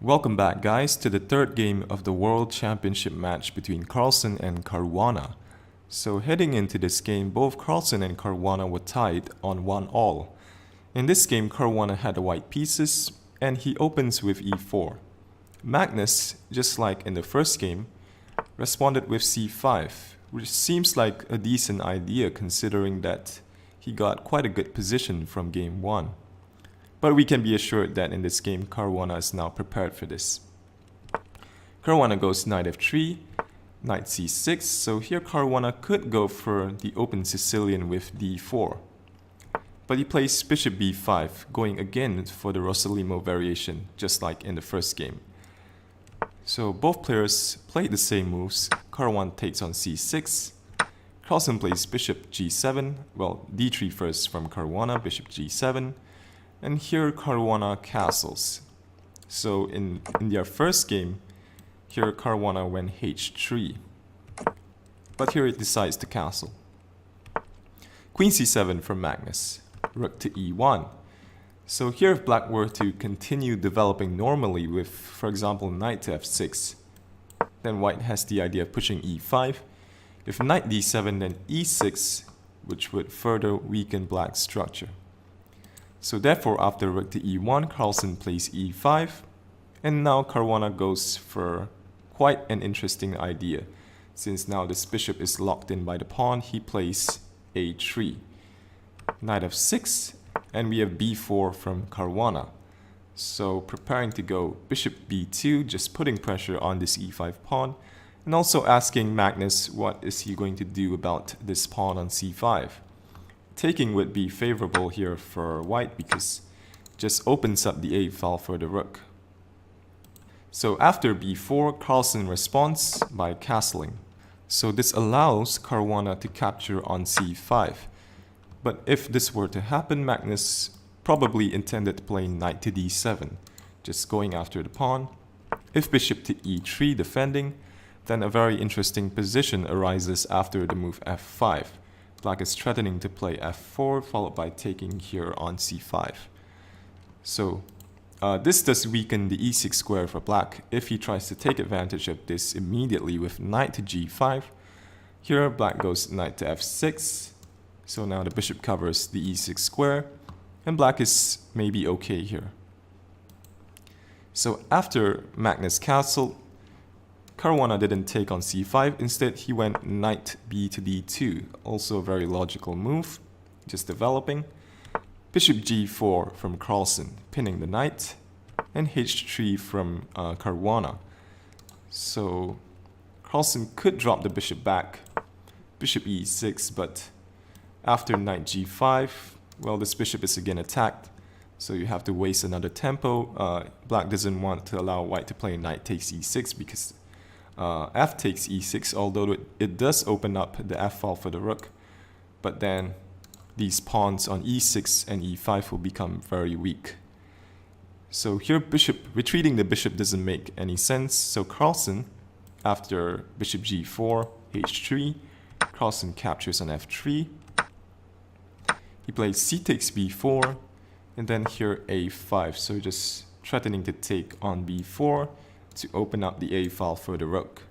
Welcome back, guys, to the third game of the World Championship match between Carlsen and Caruana. So heading into this game, both Carlsen and Caruana were tied on 1-all. In this game, Caruana had the white pieces, and he opens with e4. Magnus, just like in the first game, responded with c5, which seems like a decent idea considering that he got quite a good position from game 1. But we can be assured that in this game, Caruana is now prepared for this. Caruana goes knight f3, knight c6, so here Caruana could go for the open Sicilian with d4. But he plays bishop b5, going again for the Rossolimo variation, just like in the first game. So both players played the same moves. Caruana takes on c6. Carlsen plays bishop g7, well, d3 first from Caruana, bishop g7. And here Caruana castles. So in their first game, here Caruana went h3. But here it decides to castle. Queen c7 from Magnus. Rook to e1. So here if black were to continue developing normally with, for example, knight to f6, then white has the idea of pushing e5. If knight d7, then e6, which would further weaken black's structure. So therefore, after rook to e1, Carlsen plays e5, and now Caruana goes for quite an interesting idea. Since now this bishop is locked in by the pawn, he plays a3. Knight f6, and we have b4 from Caruana. So preparing to go bishop b2, just putting pressure on this e5 pawn, and also asking Magnus what is he going to do about this pawn on c5. Taking would be favorable here for white because it just opens up the a file for the rook. So after b4, Carlsen responds by castling. So this allows Caruana to capture on c5. But if this were to happen, Magnus probably intended to play knight to d7, just going after the pawn. If bishop to e3 defending, then a very interesting position arises after the move f5. Black is threatening to play f4, followed by taking here on c5. So this does weaken the e6 square for black if he tries to take advantage of this immediately with knight to g5. Here black goes knight to f6. So now the bishop covers the e6 square, and black is maybe okay here. So after Magnus castled, Caruana didn't take on c5, instead he went knight b to d2, also a very logical move, just developing. Bishop g4 from Carlsen, pinning the knight, and h3 from Caruana. So Carlsen could drop the bishop back, bishop e6, but after knight g5, well, this bishop is again attacked, so you have to waste another tempo. Black doesn't want to allow white to play knight takes e6 because f takes e6, although it does open up the f file for the rook, but then these pawns on e6 and e5 will become very weak. So here retreating the bishop doesn't make any sense, so Carlsen, after bishop g4, h3, Carlsen captures on f3. He plays c takes b4, and then here a5, so just threatening to take on b4 to open up the a file for the rook.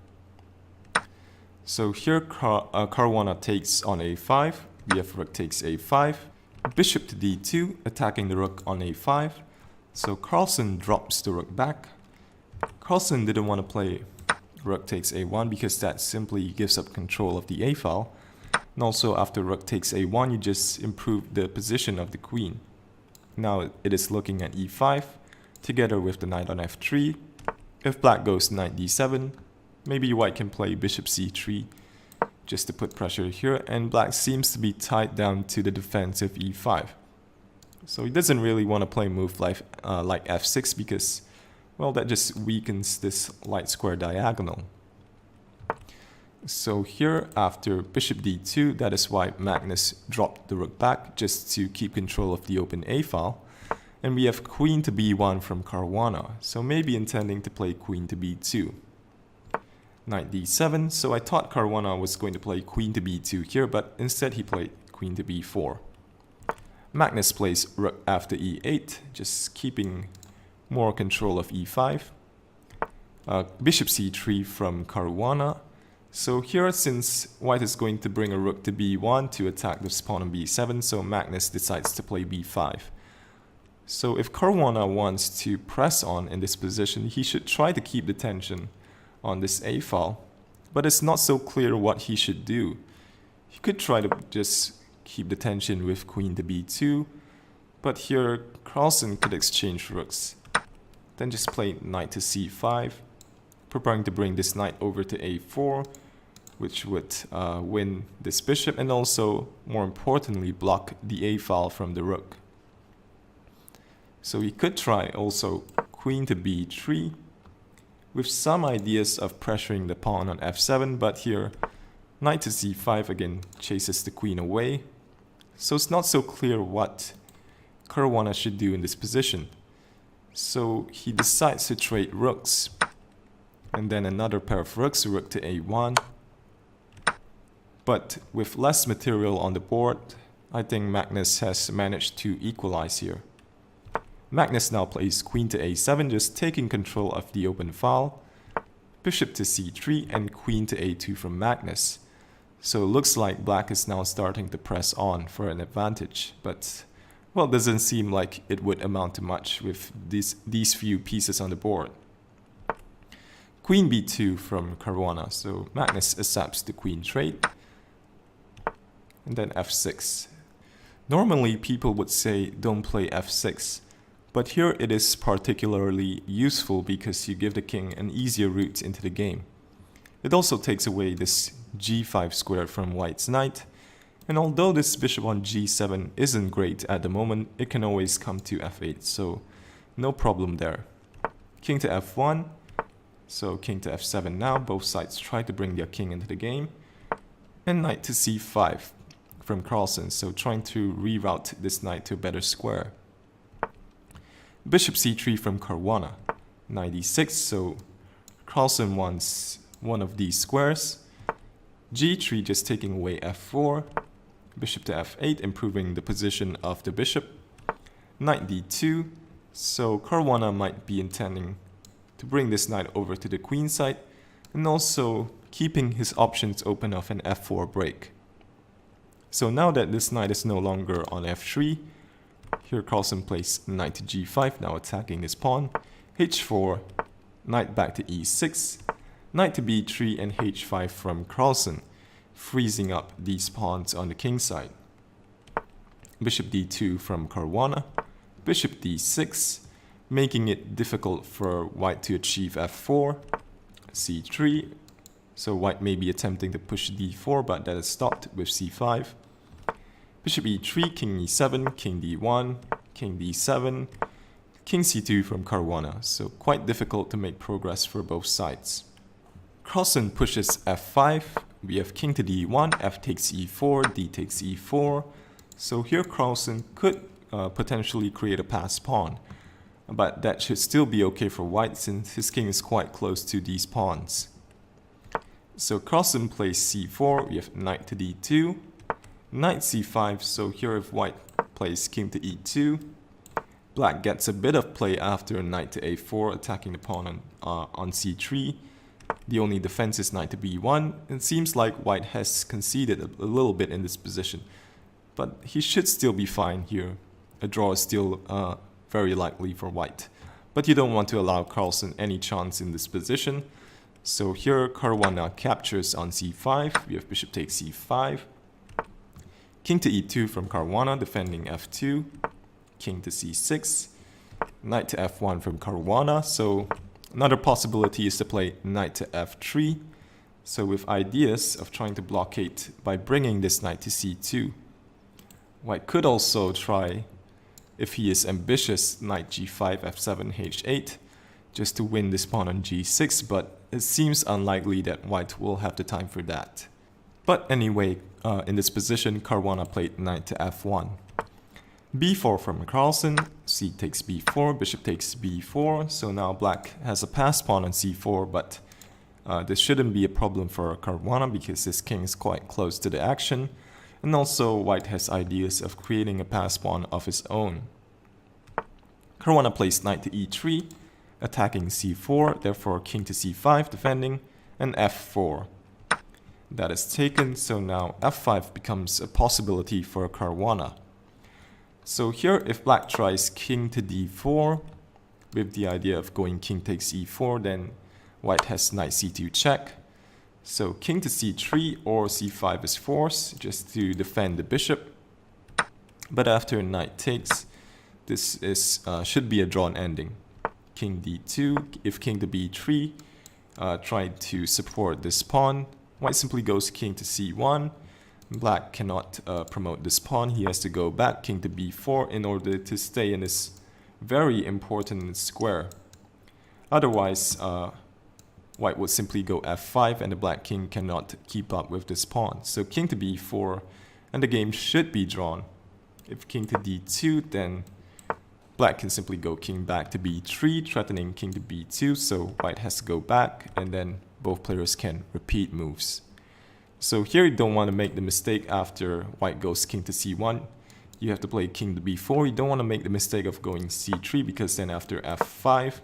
So here Caruana takes on a5, we have rook takes a5, bishop to d2, attacking the rook on a5. So Carlsen drops the rook back. Carlsen didn't want to play rook takes a1 because that simply gives up control of the a file. And also after rook takes a1, you just improve the position of the queen. Now it is looking at e5, together with the knight on f3. If black goes knight d7, maybe white can play bishop c3 just to put pressure here, and black seems to be tied down to the defensive e5. So he doesn't really want to play a move like f6 because, well, that just weakens this light square diagonal. So here after bishop d2, that is why Magnus dropped the rook back just to keep control of the open a file. And we have queen to b1 from Caruana, so maybe intending to play queen to b2. Knight d7, so I thought Caruana was going to play queen to b2 here, but instead he played queen to b4. Magnus plays rook after e8, just keeping more control of e5. bishop c3 from Caruana. So here, since white is going to bring a rook to b1 to attack this pawn on b7, so Magnus decides to play b5. So if Caruana wants to press on in this position, he should try to keep the tension on this a file, but it's not so clear what he should do. He could try to just keep the tension with queen to b2, but here Carlsen could exchange rooks. Then just play knight to c5, preparing to bring this knight over to a4, which would win this bishop and also, more importantly, block the a file from the rook. So he could try also queen to b3, with some ideas of pressuring the pawn on f7, but here knight to c5 again chases the queen away. So it's not so clear what Caruana should do in this position. So he decides to trade rooks, and then another pair of rooks, rook to a1. But with less material on the board, I think Magnus has managed to equalize here. Magnus now plays queen to a7, just taking control of the open file, bishop to c3, and queen to a2 from Magnus. So it looks like black is now starting to press on for an advantage, but well, it doesn't seem like it would amount to much with these few pieces on the board. Queen b2 from Caruana, so Magnus accepts the queen trade, and then f6. Normally people would say don't play f6, but here it is particularly useful because you give the king an easier route into the game. It also takes away this g5 square from white's knight, and although this bishop on g7 isn't great at the moment, it can always come to f8, so no problem there. King to f1, so king to f7 now, both sides try to bring their king into the game, and knight to c5 from Carlsen, so trying to reroute this knight to a better square. Bishop c3 from Caruana, knight e6, so Carlsen wants one of these squares. g3 just taking away f4, bishop to f8, improving the position of the bishop. Knight d2, so Caruana might be intending to bring this knight over to the queen side, and also keeping his options open of an f4 break. So now that this knight is no longer on f3, here Carlsen plays knight to g5, now attacking this pawn, h4, knight back to e6, knight to b3, and h5 from Carlsen, freezing up these pawns on the king side. Bishop d2 from Caruana, bishop d6, making it difficult for white to achieve f4, c3, so white may be attempting to push d4, but that is stopped with c5. Bishop e3, king e7, king d1, king d7, king c2 from Caruana, so quite difficult to make progress for both sides. Carlsen pushes f5, we have king to d1, f takes e4, d takes e4, so here Carlsen could potentially create a passed pawn, but that should still be okay for white since his king is quite close to these pawns. So Carlsen plays c4, we have knight to d2, knight c5, so here if white plays king to e2, black gets a bit of play after knight to a4, attacking the pawn on c3. The only defense is knight to b1. It seems like white has conceded a little bit in this position, but he should still be fine here. A draw is still very likely for white, but you don't want to allow Carlsen any chance in this position. So here Caruana captures on c5, we have bishop takes c5, king to e2 from Caruana, defending f2, king to c6, knight to f1 from Caruana, so another possibility is to play knight to f3, so with ideas of trying to blockade by bringing this knight to c2. White could also try, if he is ambitious, knight g5, f7, h8, just to win this pawn on g6, but it seems unlikely that white will have the time for that. But anyway, in this position, Caruana played knight to f1. b4 from Carlsen, c takes b4, bishop takes b4, so now black has a passed pawn on c4, but this shouldn't be a problem for Caruana because his king is quite close to the action, and also white has ideas of creating a passed pawn of his own. Caruana plays knight to e3, attacking c4, therefore king to c5 defending, and f4. That is taken, so now f5 becomes a possibility for Caruana. So here if black tries king to d4 with the idea of going king takes e4, then white has knight c2 check. So king to c3 or c5 is forced just to defend the bishop. But after knight takes, this is should be a drawn ending. King d2, if king to b3, trying to support this pawn. White simply goes king to c1. Black cannot promote this pawn. He has to go back king to b4 in order to stay in this very important square. Otherwise, white would simply go f5 and the black king cannot keep up with this pawn. So king to b4 and the game should be drawn. If king to d2, then black can simply go king back to b3, threatening king to b2, so white has to go back, and then both players can repeat moves. So here you don't want to make the mistake after white goes king to c1. You have to play king to b4. You don't want to make the mistake of going c3, because then after f5,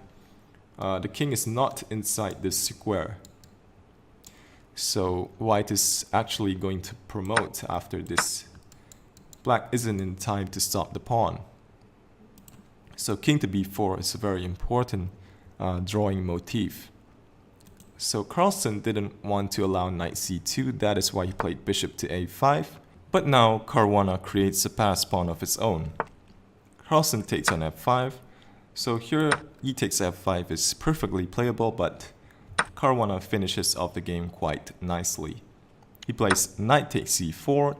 the king is not inside this square. So white is actually going to promote after this. Black isn't in time to stop the pawn. So king to b4 is a very important drawing motif. So Carlsen didn't want to allow knight c2, that is why he played bishop to a5. But now Caruana creates a pass pawn of his own. Carlsen takes on f5. So here e takes f5 is perfectly playable, but Caruana finishes off the game quite nicely. He plays knight takes c4,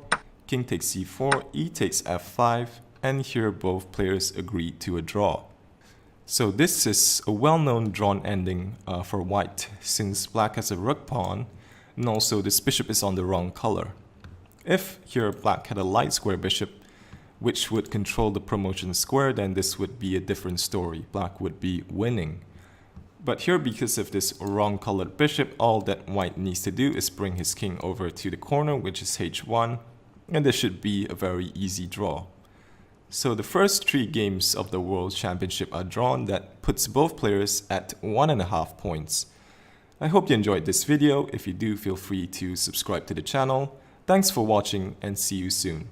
king takes c4, e takes f5, and here both players agree to a draw. So this is a well-known drawn ending for white, since black has a rook pawn, and also this bishop is on the wrong color. If here black had a light square bishop, which would control the promotion square, then this would be a different story. Black would be winning. But here, because of this wrong colored bishop, all that white needs to do is bring his king over to the corner, which is h1, and this should be a very easy draw. So the first 3 games of the World Championship are drawn. That puts both players at 1.5 points. I hope you enjoyed this video. If you do, feel free to subscribe to the channel. Thanks for watching and see you soon.